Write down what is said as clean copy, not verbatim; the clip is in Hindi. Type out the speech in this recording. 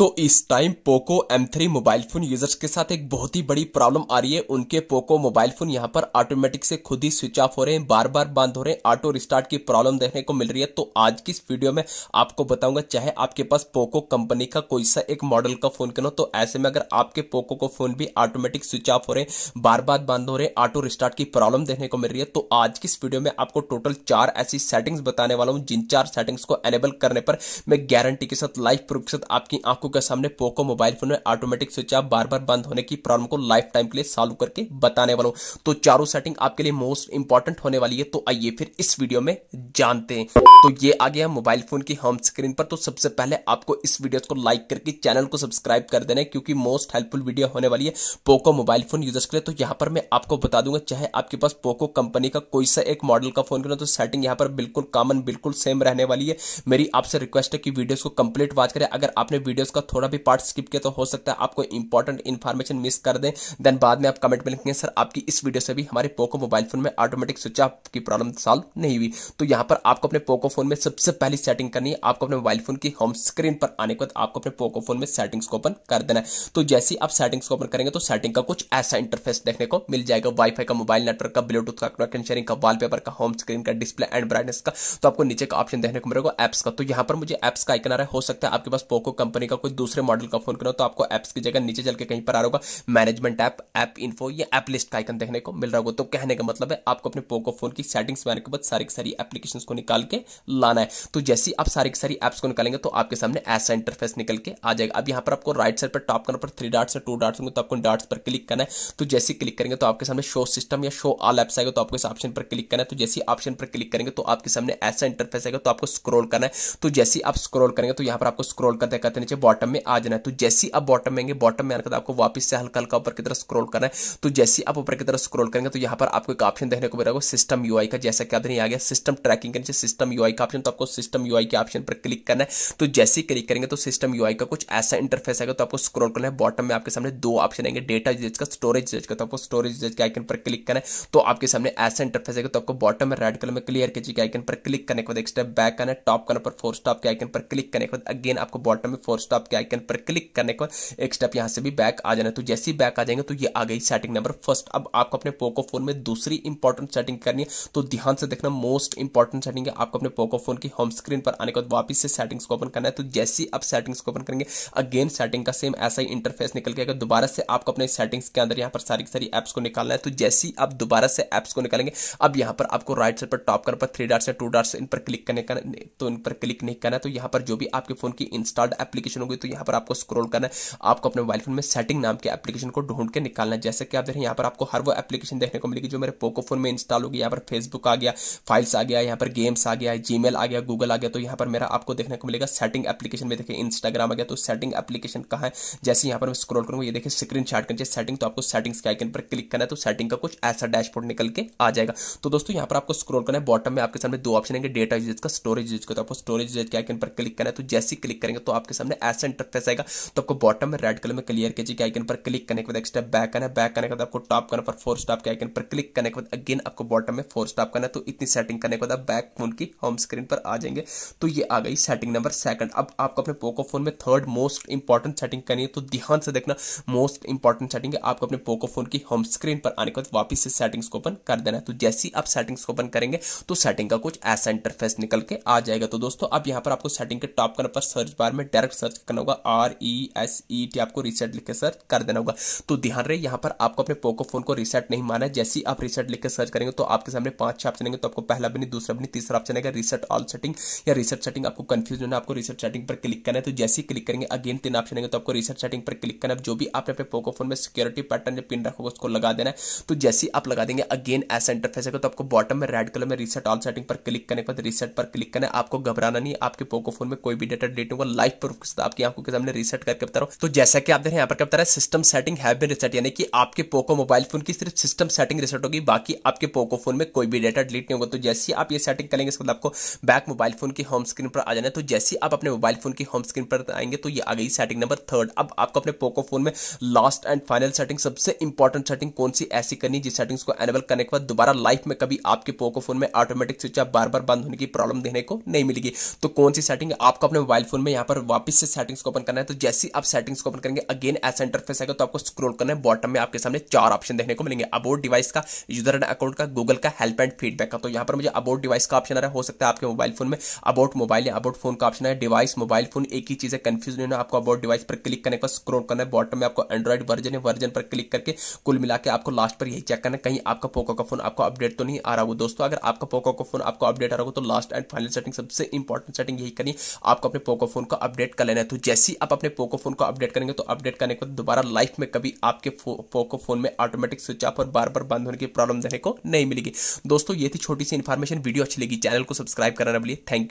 दोस्तों इस time Poco M3 mobile phone users के साथ एक बहुत ही बड़ी प्रॉब्लम आ रही है। उनके पोको मोबाइल फोन यहां पर ऑटोमेटिक से खुद ही स्विच ऑफ हो रहे हैं, बार बार बंद हो रहे हैं, ऑटो रिस्टार्ट की प्रॉब्लम देखने को मिल रही है। तो आज की इस वीडियो में आपको बताऊंगा, चाहे आपके पास पोको कंपनी का कोई सा एक मॉडल का फोन क्यों, तो ऐसे में अगर आपके पोको को फोन भी ऑटोमेटिक स्विच ऑफ हो रहे हैं, बार बार बंद हो रहे हैं, ऑटो रिस्टार्ट की प्रॉब्लम देखने को मिल रही है, तो आज की इस वीडियो में आपको टोटल 4 ऐसी सेटिंग्स बताने वाला हूं, जिन 4 सेटिंग्स को एनेबल करने पर मैं गारंटी के साथ, लाइव प्रूफ के साथ आपकी आंखों के सामने पोको मोबाइल फोन में ऑटोमेटिक स्विच ऑफ बार बार बंद होने की प्रॉब्लम को लाइफ टाइम के लिए सॉल्व करके बताने वाला हूं। तो चारों सेटिंग आपके लिए मोस्ट इंपॉर्टेंट होने वाली है। तो आइए फिर इस वीडियो में जानते हैं। तो ये आ गया मोबाइल फोन की होम स्क्रीन पर। तो सबसे पहले आपको इस वीडियो को लाइक करके चैनल को सब्सक्राइब कर देना है, क्योंकि मोस्ट हेल्पफुल वीडियो होने वाली है पोको मोबाइल फोन यूजर्स के लिए। तो यहां पर मैं आपको बता दूंगा, चाहे आपके पास पोको कंपनी का कोई सा एक मॉडल का फोन क्यों, तो सेटिंग यहां पर बिल्कुल कॉमन, बिल्कुल सेम रहने वाली है। मेरी आपसे रिक्वेस्ट है कि वीडियोस को कंप्लीट वॉच करें। अगर आपने वीडियोस का थोड़ा भी पार्ट स्किप किया तो हो सकता है आपको इंपॉर्टेंट इन्फॉर्मेशन मिस कर दें, देन बाद में आप कमेंट में लिखेंगे सर आपकी इस वीडियो से भी हमारे पोको मोबाइल फोन में ऑटोमेटिक स्विच ऑफ की प्रॉब्लम सॉल्व नहीं हुई। तो यहां पर आपको अपने पोको फोन में सबसे पहली सेटिंग करनी है, आपको अपने मोबाइल फोन की होम स्क्रीन पर आने के बाद आपको अपने पोको फोन में सेटिंग्स को ओपन कर देना है। तो जैसे ही आप सेटिंग्स को ओपन करेंगे तो सेटिंग का कुछ ऐसा इंटरफेस देखने को मिल जाएगा, वाईफाई का, मोबाइल नेटवर्क का, ब्लूटूथ का, कनेक्शन शेयरिंग का, वॉलपेपर का, होम स्क्रीन का, डिस्प्ले एंड ब्राइटनेस का। तो आपको नीचे का ऑप्शन देखने को मिलेगा एप्स का। तो यहां पर मुझे एप्स का आइकन आ रहा है। हो सकता है आपके पास पोको कंपनी का कोई दूसरे मॉडल का फोन करो, तो आपको एप्स की जगह नीचे चल के कहीं पर आ रहा होगा मैनेजमेंट ऐप, ऐप इन्फो या ऐप लिस्ट का आइकन देखने को मिल रहा होगा। तो कहने का मतलब है आपको अपने पोको फोन की सेटिंग्स में आने के बाद सारी की सारी एप्लीकेशंस को निकाल के लाना है। तो जैसे ही आप सारी की सारी एप्स को निकालेंगे तो आपके सामने ऐसा इंटरफेस निकल के आ जाएगा। अब यहाँ पर आपको राइट साइड पर टॉप करने पर 3 डॉट्स या 2 डॉट्स होंगे, तो आपको डॉट्स पर क्लिक करना है। तो जैसे क्लिक करेंगे तो आपके सामने शो सिस्टम या शो ऑल एप्स आएगा, तो आपको इस ऑप्शन पर क्लिक करना है। तो जैसे ऑप्शन पर क्लिक करेंगे तो आपके सामने ऐसा इंटरफेस आएगा, तो आपको स्क्रॉल करना है। तो जैसे आप स्क्रॉल करेंगे तो यहाँ पर आपको स्क्रॉल करते करते नीचे बॉटम में आ जाना है। तो जैसे आप बॉटम में आएंगे, बॉटम में आने के बाद आपको वापस से हल्का हल्का ऊपर की तरफ स्क्रॉल करना है। तो जैसे आप ऊपर की तरफ स्क्रॉल करेंगे तो यहाँ पर आपको एक ऑप्शन देखने को मिलेगा सिस्टम यूआई का, जैसा कि आपने आ गया सिस्टम ट्रैकिंग के नीचे सिस्टम यूआई का ऑप्शन, तो आपको सिस्टम यूआई के ऑप्शन पर क्लिक करना है। तो जैसे ही क्लिक करेंगे तो सिस्टम यूआई का कुछ ऐसा इंटरफेस आएगा, तो आपको स्क्रॉल करना है। बॉटम में आपके सामने 2 ऑप्शन आएंगे, डेटा यूजेज का, स्टोरेज यूजेज का। तो आपको स्टोरेज यूजेज के आइकन पर क्लिक करना है। तो आपके सामने ऐसा इंटरफेस आएगा, तो आपको बॉटम में रेड कलर में क्लियर के आइकन पर क्लिक करने के बाद एक स्टेप बैक करना है। टॉप करने पर 4 स्टॉप के आइकन पर क्लिक करने के बाद अगेन आपको बॉटम में 4 स्टॉप के आइकन पर क्लिक करने के बाद एक स्टेप यहां से भी बैक आ जाना है। तो जैसे ही बैक आ जाएंगे तो ये आ गई सेटिंग नंबर फर्स्ट। अब आपको अपने पोको फोन में दूसरी इंपॉर्टेंट सेटिंग करनी है, तो ध्यान से देखना, मोस्ट इंपॉर्टेंट सेटिंग है। आपको अपने पोको फोन की होम स्क्रीन पर आने के बाद वापस से सेटिंग्स को ओपन करना है। तो जैसे ही आप सेटिंग्स को ओपन करेंगे अगेन सेटिंग का सेम ऐसा ही इंटरफेस निकल के आएगा। दोबारा से आपको अपने सेटिंग्स के अंदर यहाँ पर सारी सारी एप्स को निकालना है। तो जैसे ही आप दोबारा से एप्स को निकालेंगे, अब यहाँ पर आपको राइट साइड पर टॉप करने पर 3 डॉट्स या 2 डॉट्स इन पर क्लिक करने का, तो इन पर क्लिक नहीं करना है। तो यहाँ पर जो भी आपके फोन की इंस्टॉल्ड एप्लीकेशन होगी तो यहाँ पर आपको स्क्रॉल करना है। आपको अपने मोबाइल फोन में सेटिंग नाम के एप्लीकेशन को ढूंढ के निकालना है। जैसे कि आप देखें यहाँ पर आपको हर वो एप्लीकेशन देखने को मिलेगी जो मेरे पोको फोन में इंस्टॉल होगी। यहाँ पर फेसबुक आ गया, फाइल्स आ गया, यहाँ पर गेम्स आ गया, जीमेल आ गया, गूगल आ गया। तो यहाँ पर मेरा आपको देखने को मिलेगा सेटिंग एप्लीकेशन में, देखिए इंस्टाग्राम आ गया। तो सेटिंग एप्लीकेशन कहाँ है, जैसे यहाँ पर मैं स्क्रॉल करूंगा, ये देखिए स्क्रीन शॉट करके सेटिंग, तो आपको सेटिंग्स के आइकन पर क्लिक करना है। तो सेटिंग का कुछ ऐसा डैशबोर्ड निकल के आ जाएगा। तो दोस्तों यहाँ पर आपको स्क्रॉल करना है, बॉटम में आपके सामने 2 ऑप्शन है, डेटा यूजेज का, स्टोरेज यूजेज का। तो आपको स्टोरेज यूजेज के आइकन पर क्लिक करना है। तो जैसे क्लिक करेंगे तो आपके सामने ऐसा इंटरफेस आएगा। तो आपको बॉटम में रेड कलर में क्लियर के आइकन पर क्लिक करने के बाद एक स्टेप बैक करना है। बैक करने के बाद आपको टॉप करने पर 4 स्टॉप के आइकन पर क्लिक करने के बाद अगेन आपको बॉटम में 4 स्टॉप करना है। तो इतनी सेटिंग करने के बाद आप बैक फोन की होम स्क्रीन पर आ जाएंगे। तो ये आ गई सेटिंग नंबर सेकंड। अब आपको अपने पोको फोन में थर्ड मोस्ट इंपॉर्टेंट सेटिंग करनी है। तो ध्यान से देखना, मोस्ट इंपॉर्टेंट सेटिंग है, आपको अपने पोको फोन की होम स्क्रीन पर आने के बाद वापस से सेटिंग्स को ओपन कर देना है। तो जैसे ही आप सेटिंग्स को ओपन करेंगे तो सेटिंग का कुछ ऐसा इंटरफेस निकल के आ जाएगा। तो दोस्तों अब यहाँ पर आपको सेटिंग के टॉप करने पर सर्च बार में डायरेक्ट सर्च करना होगा, RESET, आपको रीसेट लिख के सर्च कर देना होगा। तो ध्यान रहे यहाँ पर आपको अपने पोको फोन को रीसेट नहीं माना है। जैसे ही आप रीसेट लिख के सर्च करेंगे तो आपके सामने 5-6 ऑप्शन आएंगे। तो आपको पहला भी नहीं, दूसरा भी नहीं, तीसरा ऑप्शन आएगा रीसेट ऑल सेटिंग या रीसेट सेटिंग। आपको कंफ्यूज होना, आपको रीसेट सेटिंग पर क्लिक करना है। तो जैसे ही क्लिक करेंगे अगेन 3 ऑप्शन आएंगे। तो आपको रीसेट सेटिंग पर क्लिक करना है। जो भी आपने अपने पोको फोन में सिक्योरिटी पैटर्न या पिन रखोगे उसको लगा देना है। तो जैसे ही आप लगा देंगे अगेन ऐसा इंटरफेस आएगा। तो आपको बॉटम में रेड कलर में रीसेट ऑल सेटिंग पर क्लिक करने के बाद रीसेट पर क्लिक करना है। आपको घबराना नहीं, आपके पोको फोन में कोई भी डेटा डिलीट होगा, लाइव प्रूफ के साथ आपकी आंखों के सामने रीसेट करके बता रहा हूं। तो जैसा कि आप देख रहे हैं यहाँ पर क्या बता रहा है, system setting have been reset, यानी कि आपके पोको मोबाइल फोन की सिर्फ सिस्टम सेटिंग रीसेट होगी, बाकी आपके पोको फोन में कोई भी डेटा डिलीट नहीं होगा। तो जैसे ही आप ये सेटिंग करेंगे इसके बाद आपको बैक मोबाइल फोन की होम स्क्रीन पर आ जाना है। तो जैसे ही आप अपने मोबाइल फोन की होम स्क्रीन पर आएंगे तो ये आ गई सेटिंग नंबर थर्ड। अब आपको अपने पोको फोन में लास्ट एंड फाइनल सेटिंग, सबसे इंपॉर्टेंट सेटिंग कौन सी ऐसी करनी जिस सेटिंग्स को एनेबल करने के बाद दोबारा लाइफ में कभी आपके पोको फोन में ऑटोमेटिक स्विच ऑफ बार बार बंद होने की प्रॉब्लम देखने को नहीं मिलेगी। तो कौन सी सेटिंग है, आपको अपने मोबाइल फोन में यहाँ पर वापस से सेटिंग्स को ओपन करना है। तो जैसे आप सेटिंग्स को ओपन करेंगे अगेन ऐसा इंटरफेस आएगा, तो आपको स्क्रॉल करना है। बॉटम में आपके सामने 4 ऑप्शन देखने को मिलेंगे, अबाउट डिवाइस का, यूजर एंड अकाउंट का, गूगल का, हेल्प एंड फीडबैक का। तो यहाँ पर मुझे अबाउट डिवाइस का ऑप्शन आ रहा है। हो सकता है आपके मोबाइल फोन में अबाउट मोबाइल या अबाउट फोन का ऑप्शन है। डिवाइस मोबाइल फोन एक ही चीज है, कंफ्यूज नहीं होना। आपको अबाउट डिवाइस पर क्लिक करने पर स्क्रॉल करना है। बॉटम में आपको एंड्रॉइड वर्जन है, वर्जन पर क्लिक करके कुल मिला के आपको लास्ट पर यही चेक करना है कहीं आपका पोको का फोन आपको अपडेट तो नहीं आ रहा हो। दोस्तों अगर आपका पोको का फोन आपको अपडेट आ रहा हो तो लास्ट एंड फाइनल सेटिंग, सबसे इंपॉर्टेंट सेटिंग यही करनी, आपको अपने पोको फोन को अपडेट कर लेना है। तो जैसे ही आप अपने पोको फोन को अपडेट करेंगे तो अपडेट करने के बाद दोबारा लाइफ में कभी आपके पोको फोन में ऑटोमेटिक स्विच ऑफ और बार बार बंद होने की प्रॉब्लम देखने को नहीं मिलेगी। दोस्तों ये थी छोटी सी इन्फॉर्मेशन। वीडियो अच्छी लगी चैनल को सब्सक्राइब करना ना भूलिए। Thank you.